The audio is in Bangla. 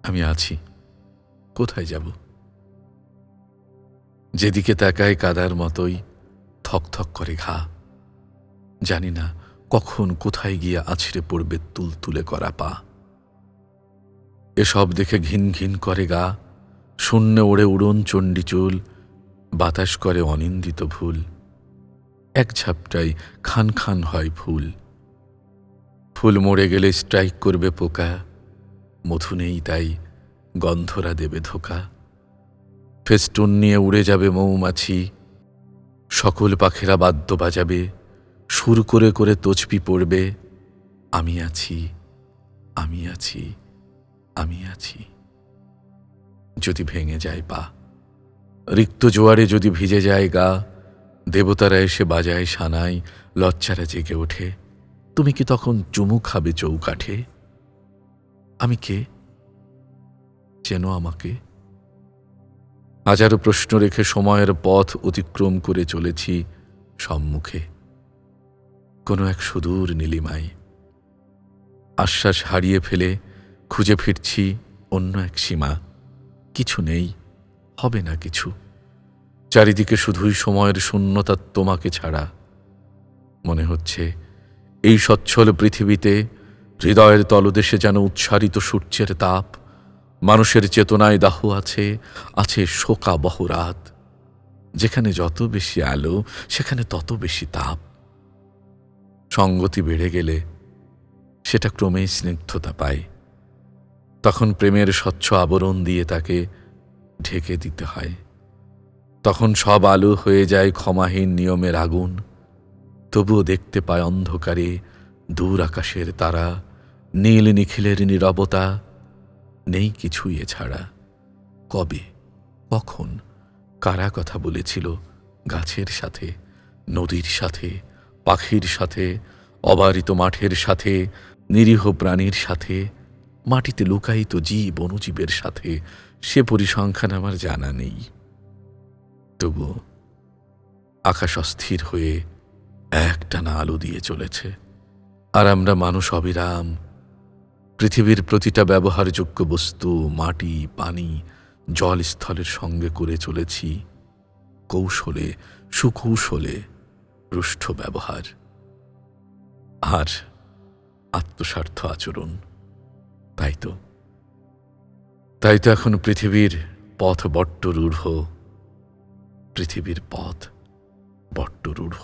আমি আছি, কোথায় যাব? যেদিকে তাকায় কাদার মতোই থকথক করে ঘা। জানি না কখন কোথায় গিয়ে আছড়ে পড়বে তুলতুলে করা পা। এসব দেখে ঘিন ঘিন করে গা, শূন্যে ওড়ে উড়ন চণ্ডীচূল, বাতাস করে অনিন্দিত ভুল, এক ঝাপটাই খান খান হয় ফুল। ফুল মরে গেলে স্ট্রাইক করবে পোকা, মধু নেই তাই গন্ধরা দেবে ধোকা। ফেস্টুন নিয়ে উড়ে যাবে মৌমাছি, সকল পাখিরা বাদ্য বাজাবে, সুর করে করে তছবি পড়বে, আমি আছি, আমি আছি, আমি আছি। যদি ভেঙে যায় পা, রিক্ত জোয়ারে যদি ভিজে যায় গা, দেবতারা এসে বাজায় সানাই, লজ্জারা জেগে ওঠে। তুমি কি তখন চুমু খাবে চৌকাঠে? আমি কে? চেনো আমাকে? হাজারো প্রশ্ন রেখে সময়ের পথ অতিক্রম করে চলেছি সম্মুখে, কোনো এক সুদূর নীলিমায়। আশ্বাস হারিয়ে ফেলে খুঁজে ফিরছি অন্য এক সীমা। কিছু নেই, হবে না কিছু, চারিদিকে শুধুই সময়ের শূন্যতা তোমাকে ছাড়া। মনে হচ্ছে এই সচ্ছল পৃথিবীতে হৃদয়ের তলদেশে যেন উচ্ছ্বারিত সূর্যের তাপ, মানুষের চেতনায় দাহ আছে, আছে শোকাবহ রাত। যেখানে যত বেশি আলো সেখানে তত বেশি তাপ। সঙ্গতি বেড়ে গেলে সেটা ক্রমেই স্নিগ্ধতা পায়। তখন প্রেমের স্বচ্ছ আবরণ দিয়ে তাকে ঢেকে দিতে হয়। তখন সব আলো হয়ে যায় ক্ষমাহীন নিয়মের আগুন। তবুও দেখতে পায় অন্ধকারে দূর আকাশের তারা, নীল নিখিলের নীরবতা। নেই কিছুই এছাড়া। কবে, কখন, কারা কথা বলেছিল গাছের সাথে, নদীর সাথে, পাখির সাথে, অবারিত মাঠের সাথে, নিরীহ প্রাণীর সাথে, মাটিতে লুকায়িত জীব অনুজীবের সাথে, সে পরিসংখ্যান আমার জানা নেই। তবুও আকাশ অস্থির হয়ে একটানা আলো দিয়ে চলেছে, আর আমরা মানুষ অবিরাম পৃথিবীর প্রতিটা ব্যবহারযোগ্য বস্তু, মাটি, পানি, জল স্থলের সঙ্গে করে চলেছি কৌশলে, সুকৌশলে রুষ্ঠ ব্যবহার আর আত্মস্বার্থ আচরণ। তাই তো এখন পৃথিবীর পথ বট্ট রূঢ়, পৃথিবীর পথ বট্ট রূঢ়।